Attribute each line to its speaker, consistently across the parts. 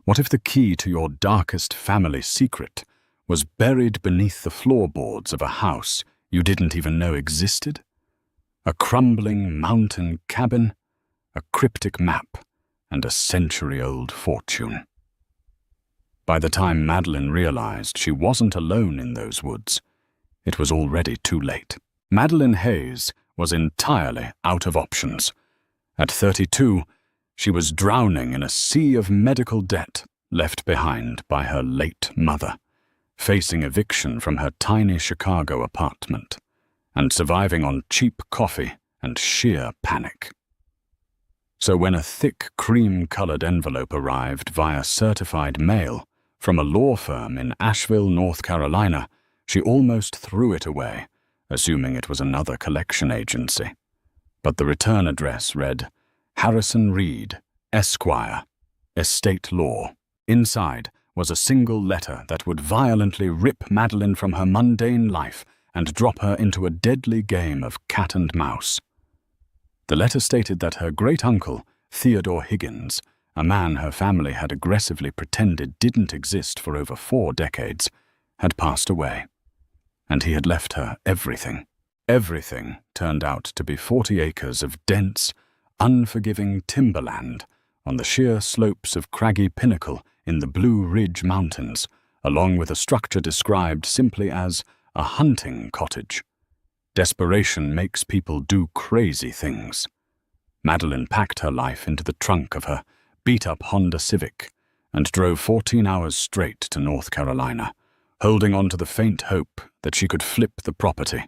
Speaker 1: What if the key to your darkest family secret was buried beneath the floorboards of a house you didn't even know existed? A crumbling mountain cabin, a cryptic map, and a century-old fortune. By the time Madeline realized she wasn't alone in those woods, it was already too late. Madeline Hayes was entirely out of options. At 32, she was drowning in a sea of medical debt left behind by her late mother, facing eviction from her tiny Chicago apartment, and surviving on cheap coffee and sheer panic. So when a thick cream-colored envelope arrived via certified mail from a law firm in Asheville, North Carolina, she almost threw it away, assuming it was another collection agency. But the return address read, Harrison Reed, Esquire, Estate Law. Inside was a single letter that would violently rip Madeline from her mundane life and drop her into a deadly game of cat and mouse. The letter stated that her great-uncle, Theodore Higgins, a man her family had aggressively pretended didn't exist for over 4 decades, had passed away, and he had left her everything. Everything turned out to be 40 acres of dense, unforgiving timberland on the sheer slopes of Craggy Pinnacle in the Blue Ridge Mountains, along with a structure described simply as a hunting cottage. Desperation makes people do crazy things. Madeline packed her life into the trunk of her beat-up Honda Civic and drove 14 hours straight to North Carolina, holding on to the faint hope that she could flip the property,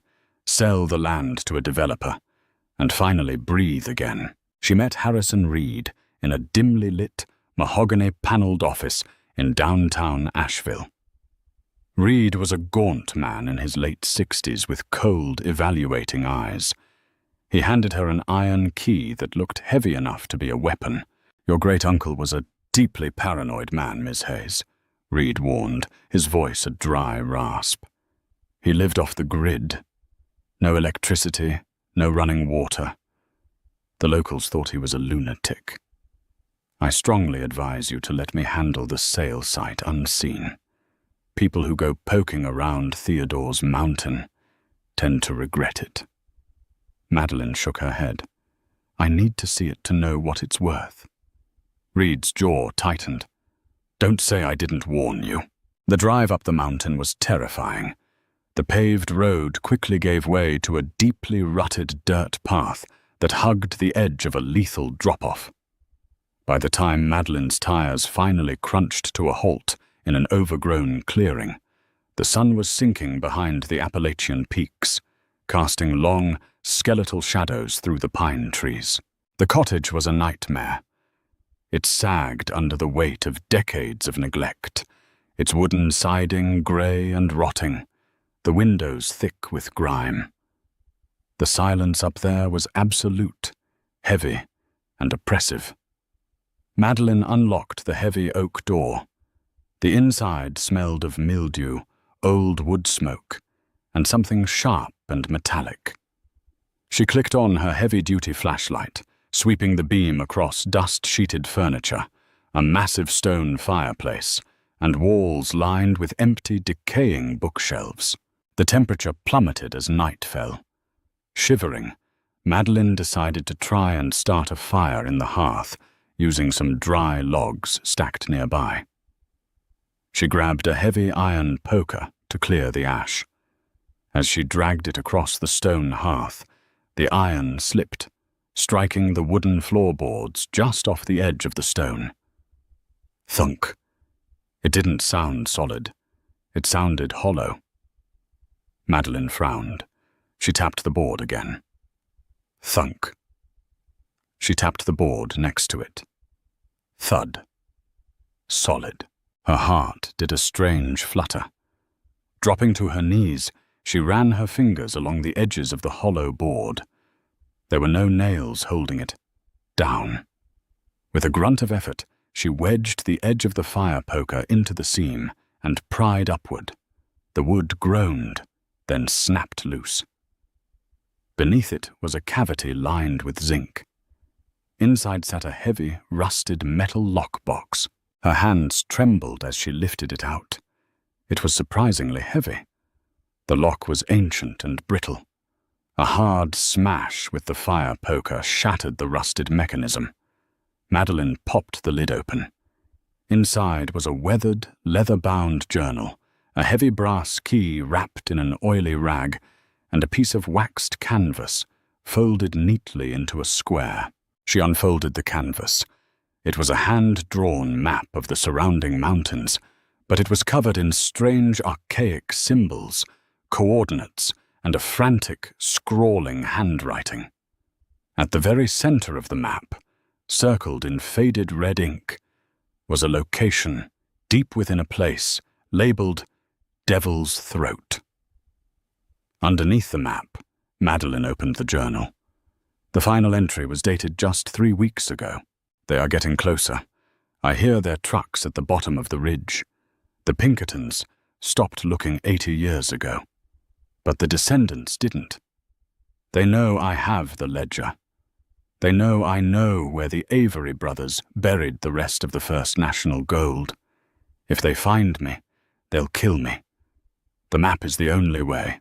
Speaker 1: sell the land to a developer, and finally breathe again. She met Harrison Reed in a dimly lit, mahogany-paneled office in downtown Asheville. Reed was a gaunt man in his late 60s with cold, evaluating eyes. He handed her an iron key that looked heavy enough to be a weapon. Your great-uncle was a deeply paranoid man, Miss Hayes, Reed warned, his voice a dry rasp. He lived off the grid. No electricity, no running water. The locals thought he was a lunatic. I strongly advise you to let me handle the sale site unseen. People who go poking around Theodore's mountain tend to regret it. Madeline shook her head. I need to see it to know what it's worth. Reed's jaw tightened. Don't say I didn't warn you. The drive up the mountain was terrifying. The paved road quickly gave way to a deeply rutted dirt path that hugged the edge of a lethal drop-off. By the time Madeline's tires finally crunched to a halt in an overgrown clearing, the sun was sinking behind the Appalachian peaks, casting long, skeletal shadows through the pine trees. The cottage was a nightmare. It sagged under the weight of decades of neglect, its wooden siding gray and rotting, the windows thick with grime. The silence up there was absolute, heavy, and oppressive. Madeline unlocked the heavy oak door. The inside smelled of mildew, old wood smoke, and something sharp and metallic. She clicked on her heavy-duty flashlight, sweeping the beam across dust-sheeted furniture, a massive stone fireplace, and walls lined with empty, decaying bookshelves. The temperature plummeted as night fell. Shivering, Madeline decided to try and start a fire in the hearth, using some dry logs stacked nearby. She grabbed a heavy iron poker to clear the ash. As she dragged it across the stone hearth, the iron slipped, striking the wooden floorboards just off the edge of the stone. Thunk. It didn't sound solid. It sounded hollow. Madeline frowned. She tapped the board again. Thunk. She tapped the board next to it. Thud. Solid. Her heart did a strange flutter. Dropping to her knees, she ran her fingers along the edges of the hollow board. There were no nails holding it. Down. With a grunt of effort, she wedged the edge of the fire poker into the seam and pried upward. The wood groaned, then snapped loose. Beneath it was a cavity lined with zinc. Inside sat a heavy, rusted metal lockbox. Her hands trembled as she lifted it out. It was surprisingly heavy. The lock was ancient and brittle. A hard smash with the fire poker shattered the rusted mechanism. Madeline popped the lid open. Inside was a weathered, leather-bound journal, a heavy brass key wrapped in an oily rag, and a piece of waxed canvas folded neatly into a square. She unfolded the canvas. It was a hand-drawn map of the surrounding mountains, but it was covered in strange archaic symbols, coordinates, and a frantic, scrawling handwriting. At the very center of the map, circled in faded red ink, was a location deep within a place labeled Devil's Throat. Underneath the map, Madeline opened the journal. The final entry was dated just 3 weeks ago. They are getting closer. I hear their trucks at the bottom of the ridge. The Pinkertons stopped looking 80 years ago. But the descendants didn't. They know I have the ledger. They know I know where the Avery brothers buried the rest of the First National gold. If they find me, they'll kill me. The map is the only way.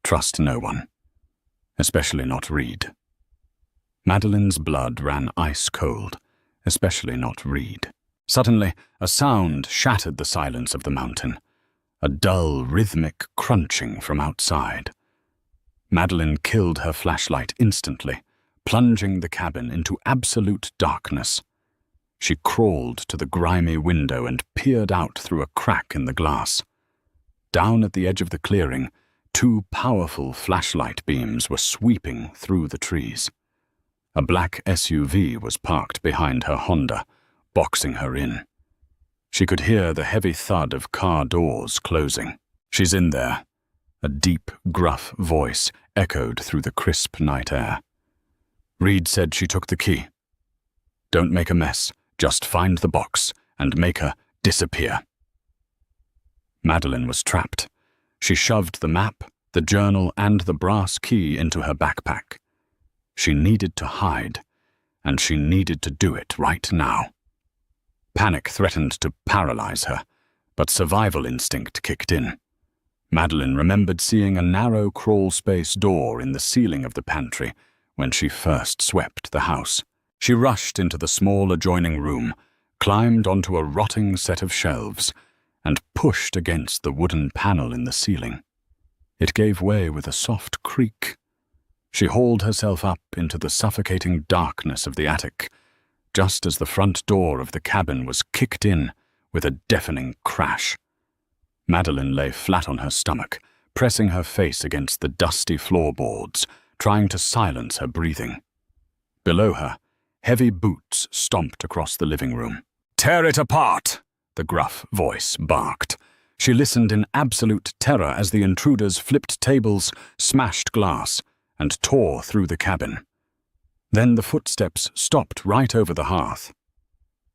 Speaker 1: Trust no one, especially not Reed. Madeline's blood ran ice cold, especially not Reed. Suddenly, a sound shattered the silence of the mountain, a dull, rhythmic crunching from outside. Madeline killed her flashlight instantly, plunging the cabin into absolute darkness. She crawled to the grimy window and peered out through a crack in the glass. Down at the edge of the clearing, 2 powerful flashlight beams were sweeping through the trees. A black SUV was parked behind her Honda, boxing her in. She could hear the heavy thud of car doors closing. "She's in there," a deep, gruff voice echoed through the crisp night air. Reed said she took the key. "Don't make a mess. Just find the box and make her disappear." Madeline was trapped. She shoved the map, the journal, and the brass key into her backpack. She needed to hide, and she needed to do it right now. Panic threatened to paralyze her, but survival instinct kicked in. Madeline remembered seeing a narrow crawl-space door in the ceiling of the pantry when she first swept the house. She rushed into the small adjoining room, climbed onto a rotting set of shelves, and pushed against the wooden panel in the ceiling. It gave way with a soft creak. She hauled herself up into the suffocating darkness of the attic, just as the front door of the cabin was kicked in with a deafening crash. Madeline lay flat on her stomach, pressing her face against the dusty floorboards, trying to silence her breathing. Below her, heavy boots stomped across the living room. "Tear it apart!" the gruff voice barked. She listened in absolute terror as the intruders flipped tables, smashed glass, and tore through the cabin. Then the footsteps stopped right over the hearth.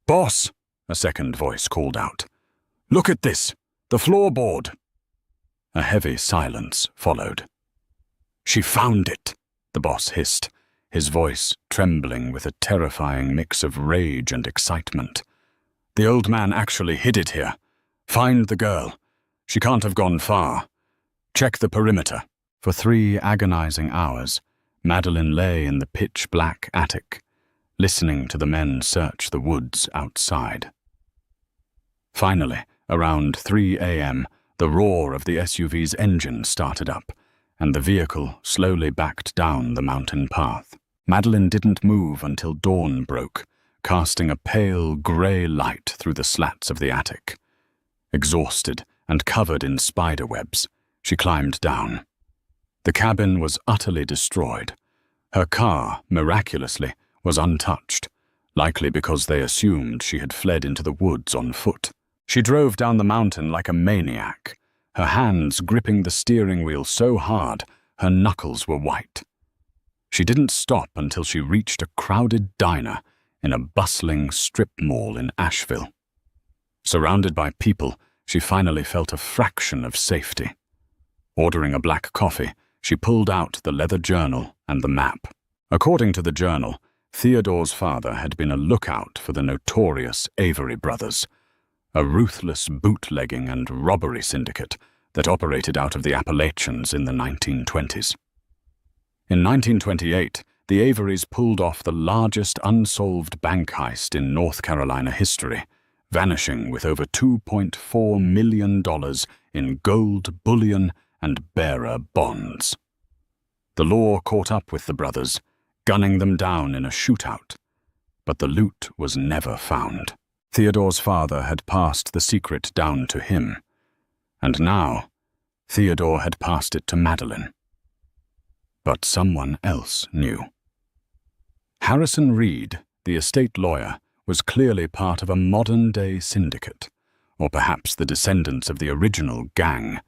Speaker 1: "Boss!" a second voice called out. "Look at this! The floorboard!" A heavy silence followed. "She found it!" the boss hissed, his voice trembling with a terrifying mix of rage and excitement. "The old man actually hid it here. Find the girl. She can't have gone far. Check the perimeter." For 3 agonizing hours, Madeline lay in the pitch-black attic, listening to the men search the woods outside. Finally, around 3 a.m., the roar of the SUV's engine started up, and the vehicle slowly backed down the mountain path. Madeline didn't move until dawn broke, casting a pale grey light through the slats of the attic. Exhausted and covered in spider webs, she climbed down. The cabin was utterly destroyed. Her car, miraculously, was untouched, likely because they assumed she had fled into the woods on foot. She drove down the mountain like a maniac, her hands gripping the steering wheel so hard her knuckles were white. She didn't stop until she reached a crowded diner in a bustling strip mall in Asheville. Surrounded by people, she finally felt a fraction of safety. Ordering a black coffee, she pulled out the leather journal and the map. According to the journal, Theodore's father had been a lookout for the notorious Avery brothers, a ruthless bootlegging and robbery syndicate that operated out of the Appalachians in the 1920s. In 1928, the Averys pulled off the largest unsolved bank heist in North Carolina history, vanishing with over $2.4 million in gold, bullion, and bearer bonds. The law caught up with the brothers, gunning them down in a shootout, but the loot was never found. Theodore's father had passed the secret down to him, and now Theodore had passed it to Madeline. But someone else knew. Harrison Reed, the estate lawyer, was clearly part of a modern-day syndicate, or perhaps the descendants of the original gang,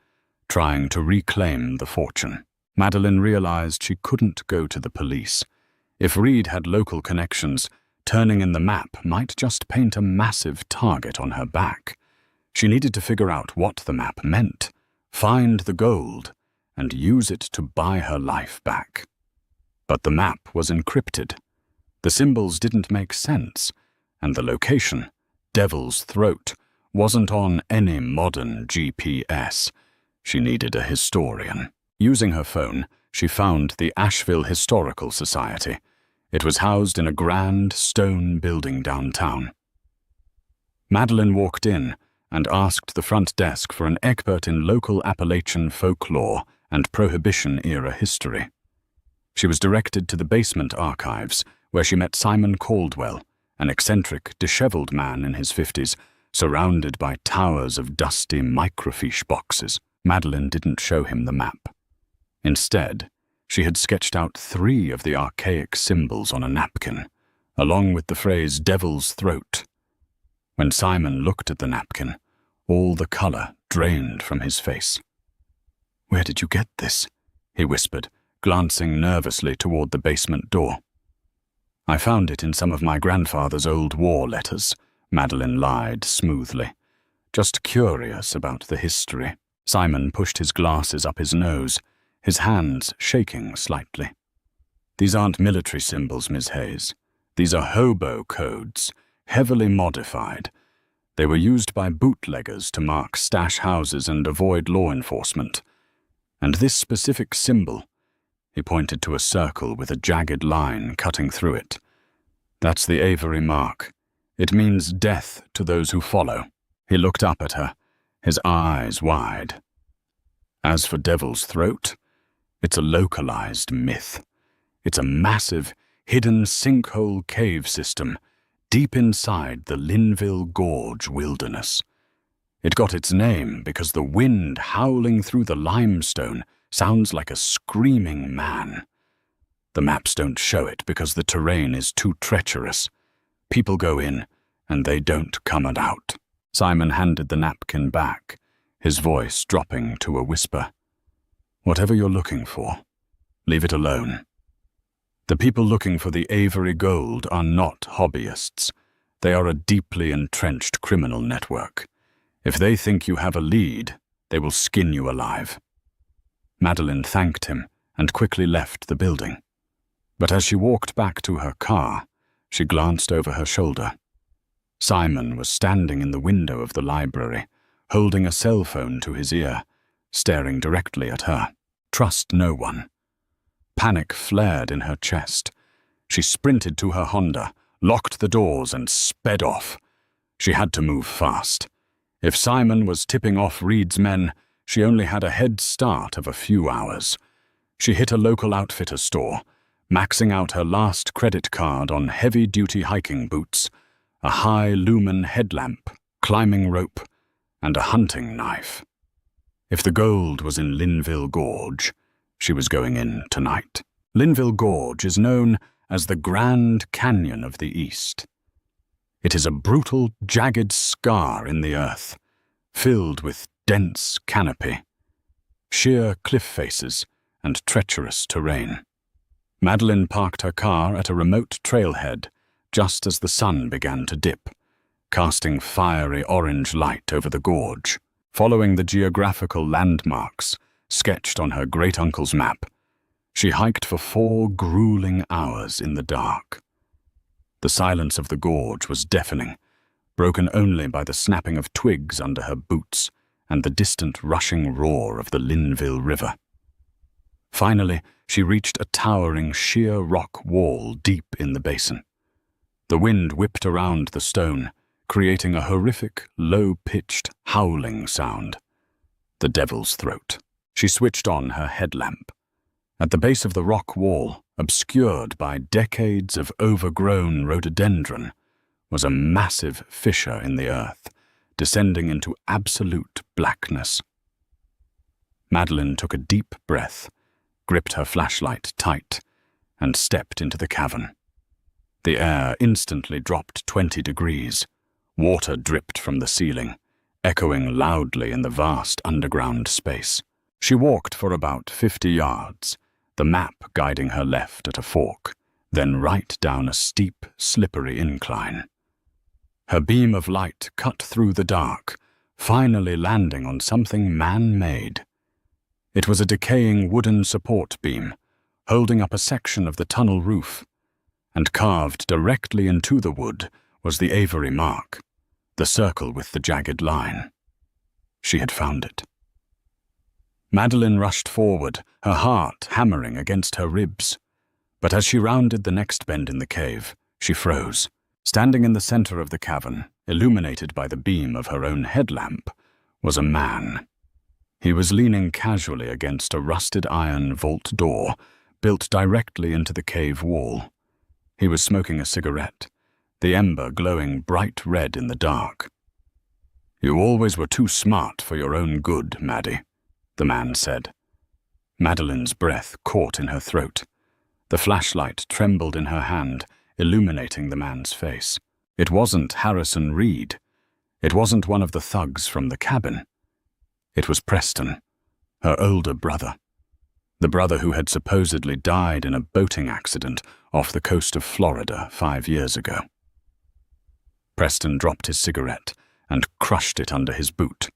Speaker 1: trying to reclaim the fortune. Madeline realized she couldn't go to the police. If Reed had local connections, turning in the map might just paint a massive target on her back. She needed to figure out what the map meant, find the gold, and use it to buy her life back. But the map was encrypted. The symbols didn't make sense, and the location, Devil's Throat, wasn't on any modern GPS. She needed a historian. Using her phone, she found the Asheville Historical Society. It was housed in a grand stone building downtown. Madeline walked in and asked the front desk for an expert in local Appalachian folklore and Prohibition-era history. She was directed to the basement archives, where she met Simon Caldwell, an eccentric, disheveled man in his 50s, surrounded by towers of dusty microfiche boxes. Madeline didn't show him the map. Instead, she had sketched out 3 of the archaic symbols on a napkin, along with the phrase Devil's Throat. When Simon looked at the napkin, all the color drained from his face. "Where did you get this?" he whispered, glancing nervously toward the basement door. "I found it in some of my grandfather's old war letters," Madeline lied smoothly. "Just curious about the history." Simon pushed his glasses up his nose, his hands shaking slightly. "These aren't military symbols, Miss Hayes. These are hobo codes, heavily modified. They were used by bootleggers to mark stash houses and avoid law enforcement. And this specific symbol," he pointed to a circle with a jagged line cutting through it, "that's the Avery mark. It means death to those who follow." He looked up at her, his eyes wide. "As for Devil's Throat, it's a localized myth. It's a massive, hidden sinkhole cave system deep inside the Linville Gorge wilderness. It got its name because the wind howling through the limestone sounds like a screaming man. The maps don't show it because the terrain is too treacherous. People go in, and they don't come out." Simon handed the napkin back, his voice dropping to a whisper. "Whatever you're looking for, leave it alone. The people looking for the Avery gold are not hobbyists. They are a deeply entrenched criminal network. If they think you have a lead, they will skin you alive." Madeline thanked him and quickly left the building. But as she walked back to her car, she glanced over her shoulder. Simon was standing in the window of the library, holding a cell phone to his ear, staring directly at her. Trust no one. Panic flared in her chest. She sprinted to her Honda, locked the doors, and sped off. She had to move fast. If Simon was tipping off Reed's men, she only had a head start of a few hours. She hit a local outfitter store, maxing out her last credit card on heavy-duty hiking boots, a high-lumen headlamp, climbing rope, and a hunting knife. If the gold was in Linville Gorge, she was going in tonight. Linville Gorge is known as the Grand Canyon of the East. It is a brutal, jagged scar in the earth, filled with dense canopy, sheer cliff faces, and treacherous terrain. Madeline parked her car at a remote trailhead just as the sun began to dip, casting fiery orange light over the gorge. Following the geographical landmarks sketched on her great-uncle's map, she hiked for 4 grueling hours in the dark. The silence of the gorge was deafening, broken only by the snapping of twigs under her boots and the distant rushing roar of the Linville River. Finally, she reached a towering sheer rock wall deep in the basin. The wind whipped around the stone, creating a horrific, low-pitched, howling sound. The devil's throat. She switched on her headlamp. At the base of the rock wall, obscured by decades of overgrown rhododendron, was a massive fissure in the earth, descending into absolute blackness. Madeline took a deep breath, gripped her flashlight tight, and stepped into the cavern. The air instantly dropped 20 degrees. Water dripped from the ceiling, echoing loudly in the vast underground space. She walked for about 50 yards, the map guiding her left at a fork, then right down a steep, slippery incline. Her beam of light cut through the dark, finally landing on something man-made. It was a decaying wooden support beam, holding up a section of the tunnel roof, and carved directly into the wood was the Avery mark, the circle with the jagged line. She had found it. Madeline rushed forward, her heart hammering against her ribs. But as she rounded the next bend in the cave, she froze. Standing in the center of the cavern, illuminated by the beam of her own headlamp, was a man. He was leaning casually against a rusted iron vault door built directly into the cave wall. He was smoking a cigarette, the ember glowing bright red in the dark. "You always were too smart for your own good, Maddie," the man said. Madeline's breath caught in her throat. The flashlight trembled in her hand, illuminating the man's face. It wasn't Harrison Reed. It wasn't one of the thugs from the cabin. It was Preston, her older brother. The brother who had supposedly died in a boating accident off the coast of Florida 5 years ago. Preston dropped his cigarette and crushed it under his boot.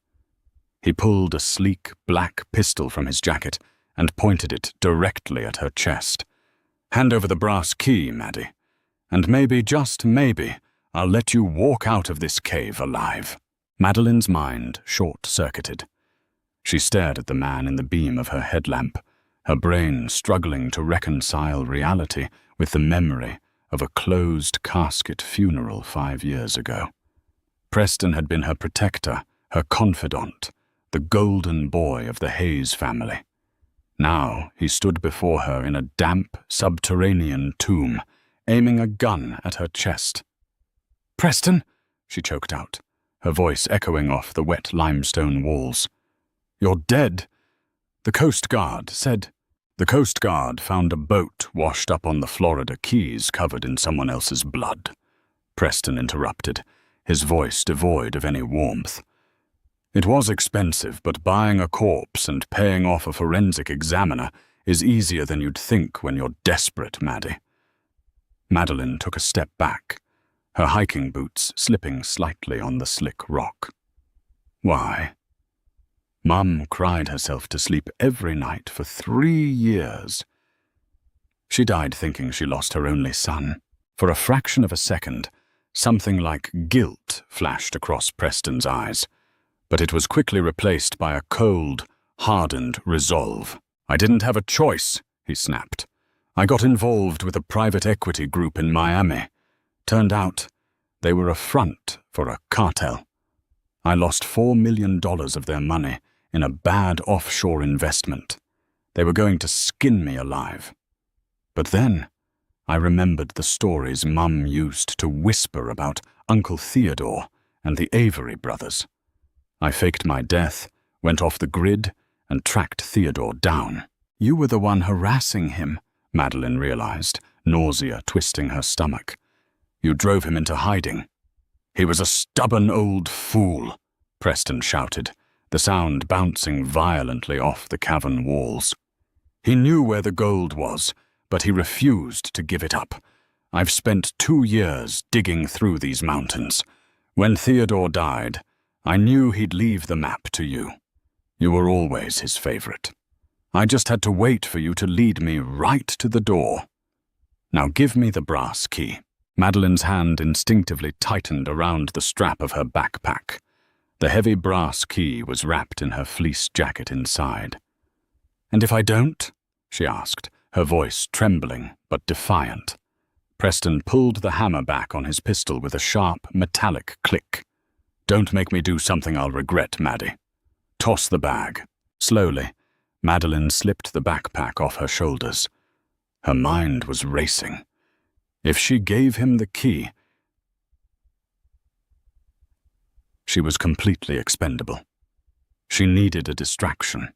Speaker 1: He pulled a sleek black pistol from his jacket and pointed it directly at her chest. "Hand over the brass key, Maddie, and maybe, just maybe, I'll let you walk out of this cave alive." Madeline's mind short-circuited. She stared at the man in the beam of her headlamp, her brain struggling to reconcile reality with the memory of a closed-casket funeral 5 years ago. Preston had been her protector, her confidant, the golden boy of the Hayes family. Now he stood before her in a damp, subterranean tomb, aiming a gun at her chest. "Preston," she choked out, her voice echoing off the wet limestone walls. "You're dead. The Coast Guard said—" "The Coast Guard found a boat washed up on the Florida Keys covered in someone else's blood," Preston interrupted, his voice devoid of any warmth. "It was expensive, but buying a corpse and paying off a forensic examiner is easier than you'd think when you're desperate, Maddie." Madeline took a step back, her hiking boots slipping slightly on the slick rock. "Why?" Mum cried herself to sleep every night for 3 years. She died thinking she lost her only son. For a fraction of a second, something like guilt flashed across Preston's eyes, but it was quickly replaced by a cold, hardened resolve. "I didn't have a choice," he snapped. "I got involved with a private equity group in Miami. Turned out they were a front for a cartel. I lost $4 million of their money in a bad offshore investment. They were going to skin me alive. But then I remembered the stories Mum used to whisper about Uncle Theodore and the Avery brothers. I faked my death, went off the grid, and tracked Theodore down." "You were the one harassing him," Madeline realized, nausea twisting her stomach. "You drove him into hiding." "He was a stubborn old fool," Preston shouted, the sound bouncing violently off the cavern walls. "He knew where the gold was, but he refused to give it up. I've spent 2 years digging through these mountains. When Theodore died, I knew he'd leave the map to you. You were always his favorite. I just had to wait for you to lead me right to the door. Now give me the brass key." Madeline's hand instinctively tightened around the strap of her backpack. The heavy brass key was wrapped in her fleece jacket inside. "And if I don't?" she asked, her voice trembling but defiant. Preston pulled the hammer back on his pistol with a sharp, metallic click. "Don't make me do something I'll regret, Maddie. Toss the bag." Slowly, Madeline slipped the backpack off her shoulders. Her mind was racing. If she gave him the key, she was completely expendable. She needed a distraction.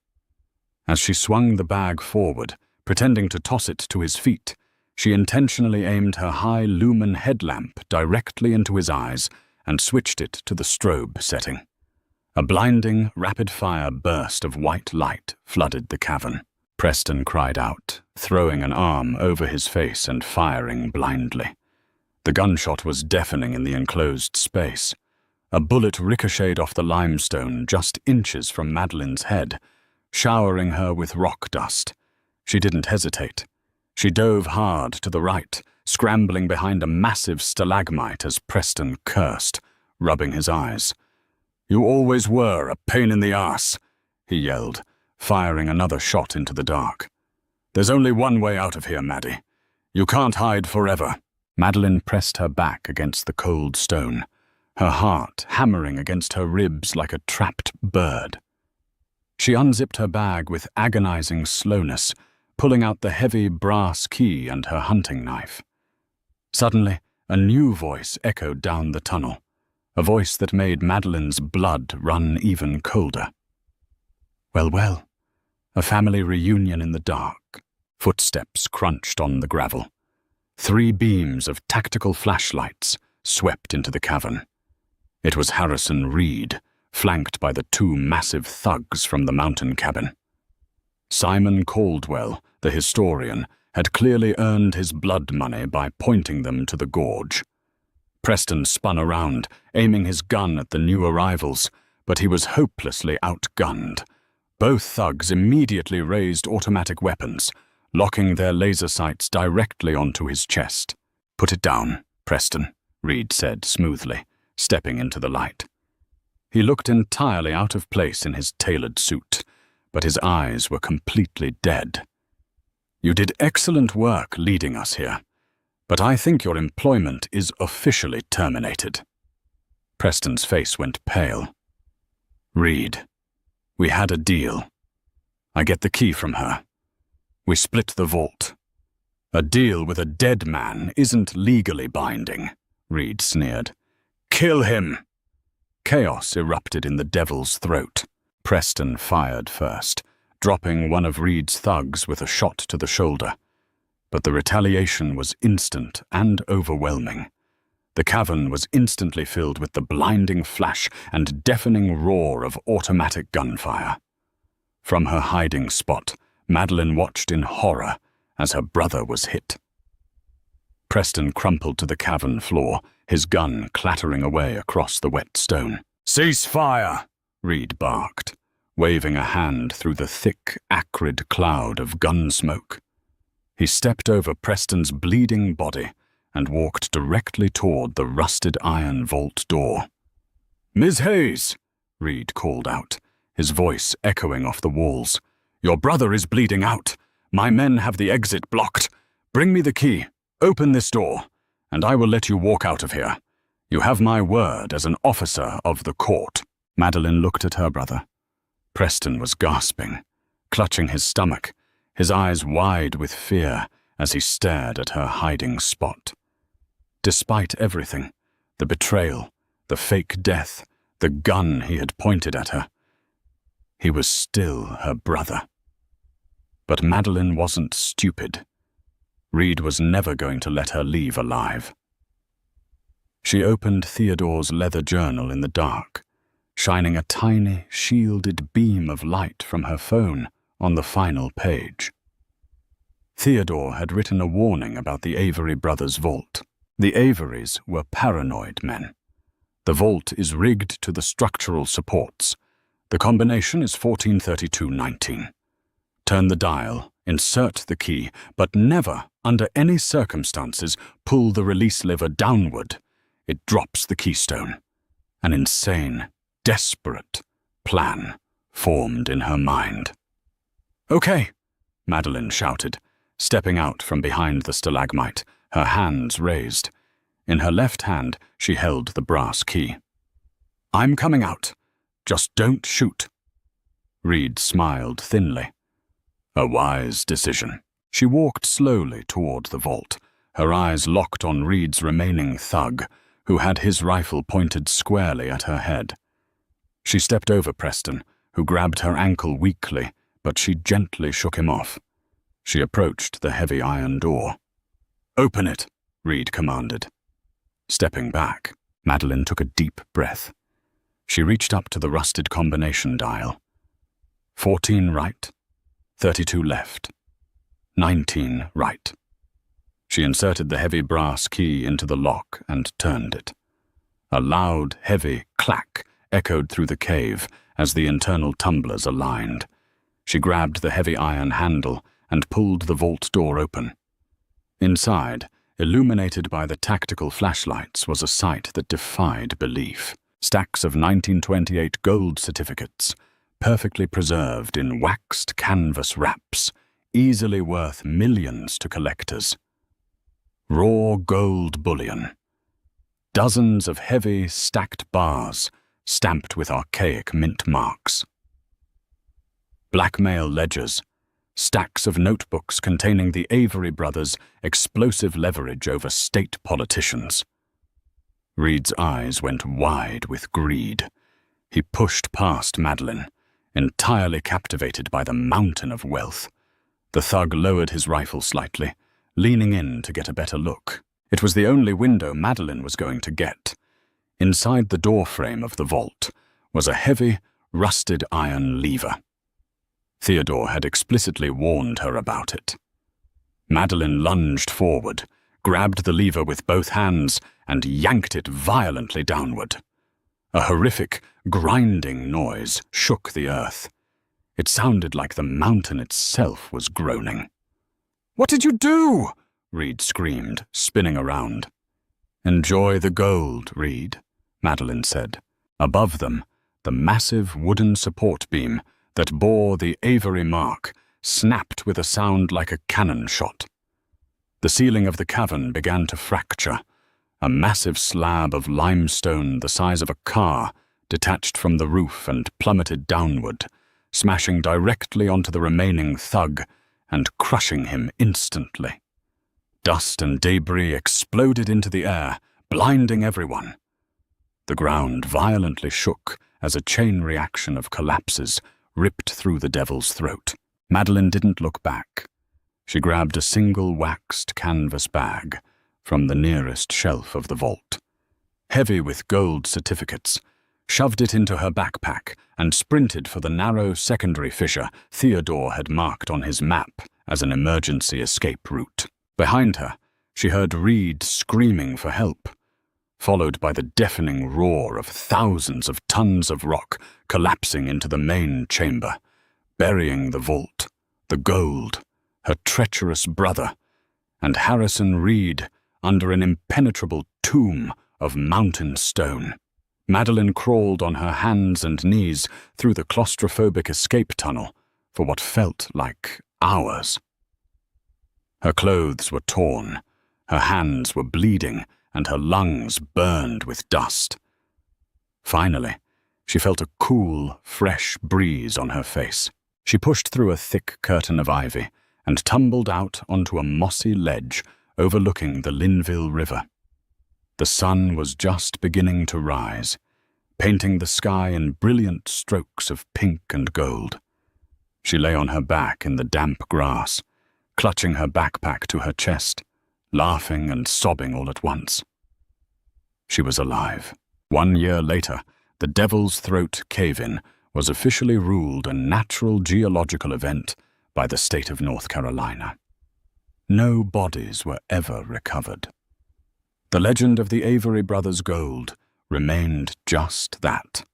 Speaker 1: As she swung the bag forward, pretending to toss it to his feet, she intentionally aimed her high-lumen headlamp directly into his eyes and switched it to the strobe setting. A blinding, rapid-fire burst of white light flooded the cavern. Preston cried out, throwing an arm over his face and firing blindly. The gunshot was deafening in the enclosed space. A bullet ricocheted off the limestone just inches from Madeline's head, showering her with rock dust. She didn't hesitate. She dove hard to the right, scrambling behind a massive stalagmite as Preston cursed, rubbing his eyes. "You always were a pain in the ass," he yelled, firing another shot into the dark. "There's only one way out of here, Maddie. You can't hide forever." Madeline pressed her back against the cold stone, her heart hammering against her ribs like a trapped bird. She unzipped her bag with agonizing slowness, pulling out the heavy brass key and her hunting knife. Suddenly, a new voice echoed down the tunnel, a voice that made Madeline's blood run even colder. "Well, well, a family reunion in the dark." Footsteps crunched on the gravel. 3 beams of tactical flashlights swept into the cavern. It was Harrison Reed, flanked by the 2 massive thugs from the mountain cabin. Simon Caldwell, the historian, had clearly earned his blood money by pointing them to the gorge. Preston spun around, aiming his gun at the new arrivals, but he was hopelessly outgunned. Both thugs immediately raised automatic weapons, locking their laser sights directly onto his chest. "Put it down, Preston," Reed said smoothly, stepping into the light. He looked entirely out of place in his tailored suit, but his eyes were completely dead. "You did excellent work leading us here, but I think your employment is officially terminated." Preston's face went pale. "Reed, we had a deal. I get the key from her. We split the vault. A deal with a dead man isn't legally binding," Reed sneered. "Kill him!" Chaos erupted in the devil's throat. Preston fired first, dropping one of Reed's thugs with a shot to the shoulder. But the retaliation was instant and overwhelming. The cavern was instantly filled with the blinding flash and deafening roar of automatic gunfire. From her hiding spot, Madeline watched in horror as her brother was hit. Preston crumpled to the cavern floor, his gun clattering away across the wet stone. "Cease fire!" Reed barked, waving a hand through the thick, acrid cloud of gun smoke. He stepped over Preston's bleeding body and walked directly toward the rusted iron vault door. "Ms. Hayes," Reed called out, his voice echoing off the walls. "Your brother is bleeding out. My men have the exit blocked. Bring me the key. Open this door, and I will let you walk out of here. You have my word as an officer of the court." Madeline looked at her brother. Preston was gasping, clutching his stomach, his eyes wide with fear as he stared at her hiding spot. Despite everything, the betrayal, the fake death, the gun he had pointed at her, he was still her brother. But Madeline wasn't stupid. Reed was never going to let her leave alive. She opened Theodore's leather journal in the dark, shining a tiny, shielded beam of light from her phone on the final page. Theodore had written a warning about the Avery brothers' vault. The Averys were paranoid men. The vault is rigged to the structural supports. The combination is 1432-19. Turn the dial insert the key, but never, under any circumstances, pull the release lever downward. It drops the keystone. An insane, desperate plan formed in her mind. "Okay," Madeline shouted, stepping out from behind the stalagmite, her hands raised. In her left hand, she held the brass key. "I'm coming out. Just don't shoot." Reed smiled thinly. A wise decision. She walked slowly toward the vault, her eyes locked on Reed's remaining thug, who had his rifle pointed squarely at her head. She stepped over Preston, who grabbed her ankle weakly, but she gently shook him off. She approached the heavy iron door. "Open it," Reed commanded. Stepping back, Madeline took a deep breath. She reached up to the rusted combination dial. 14 right, 32 left, 19 right. She inserted the heavy brass key into the lock and turned it. A loud, heavy clack echoed through the cave as the internal tumblers aligned. She grabbed the heavy iron handle and pulled the vault door open. Inside, illuminated by the tactical flashlights, was a sight that defied belief. Stacks of 1928 gold certificates, perfectly preserved in waxed canvas wraps, easily worth millions to collectors. Raw gold bullion. Dozens of heavy, stacked bars, stamped with archaic mint marks. Blackmail ledgers. Stacks of notebooks containing the Avery brothers' explosive leverage over state politicians. Reed's eyes went wide with greed. He pushed past Madeline, entirely captivated by the mountain of wealth. The thug lowered his rifle slightly, leaning in to get a better look. It was the only window Madeline was going to get. Inside the doorframe of the vault was a heavy, rusted iron lever. Theodore had explicitly warned her about it. Madeline lunged forward, grabbed the lever with both hands, and yanked it violently downward. A horrific, grinding noise shook the earth. It sounded like the mountain itself was groaning. "What did you do?" Reed screamed, spinning around. "Enjoy the gold, Reed," Madeline said. Above them, the massive wooden support beam that bore the Avery mark snapped with a sound like a cannon shot. The ceiling of the cavern began to fracture. A massive slab of limestone the size of a car detached from the roof and plummeted downward, smashing directly onto the remaining thug and crushing him instantly. Dust and debris exploded into the air, blinding everyone. The ground violently shook as a chain reaction of collapses ripped through the devil's throat. Madeline didn't look back. She grabbed a single waxed canvas bag from the nearest shelf of the vault, heavy with gold certificates, shoved it into her backpack, and sprinted for the narrow secondary fissure Theodore had marked on his map as an emergency escape route. Behind her, she heard Reed screaming for help, followed by the deafening roar of thousands of tons of rock collapsing into the main chamber, burying the vault, the gold, her treacherous brother, and Harrison Reed under an impenetrable tomb of mountain stone. Madeline crawled on her hands and knees through the claustrophobic escape tunnel for what felt like hours. Her clothes were torn, her hands were bleeding, and her lungs burned with dust. Finally, she felt a cool, fresh breeze on her face. She pushed through a thick curtain of ivy and tumbled out onto a mossy ledge overlooking the Linville River. The sun was just beginning to rise, painting the sky in brilliant strokes of pink and gold. She lay on her back in the damp grass, clutching her backpack to her chest, laughing and sobbing all at once. She was alive. 1 year later, the Devil's Throat cave-in was officially ruled a natural geological event by the state of North Carolina. No bodies were ever recovered. The legend of the Avery brothers' gold remained just that,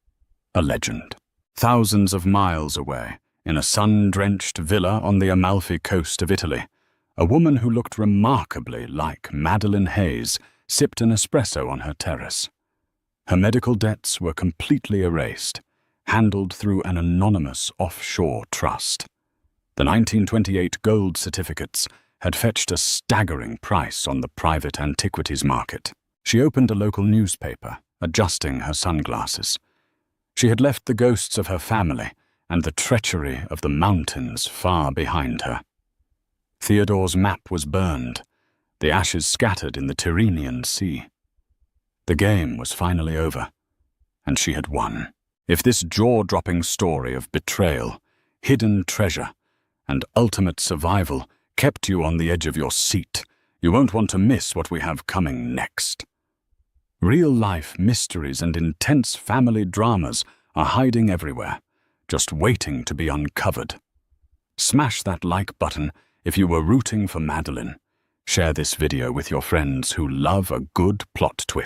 Speaker 1: a legend. Thousands of miles away, in a sun-drenched villa on the Amalfi coast of Italy, a woman who looked remarkably like Madeleine Hayes sipped an espresso on her terrace. Her medical debts were completely erased, handled through an anonymous offshore trust. The 1928 gold certificates had fetched a staggering price on the private antiquities market. She opened a local newspaper, adjusting her sunglasses. She had left the ghosts of her family and the treachery of the mountains far behind her. Theodore's map was burned, the ashes scattered in the Tyrrhenian Sea. The game was finally over, and she had won. If this jaw-dropping story of betrayal, hidden treasure, and ultimate survival kept you on the edge of your seat, you won't want to miss what we have coming next. Real-life mysteries and intense family dramas are hiding everywhere, just waiting to be uncovered. Smash that like button if you were rooting for Madeleine. Share this video with your friends who love a good plot twist.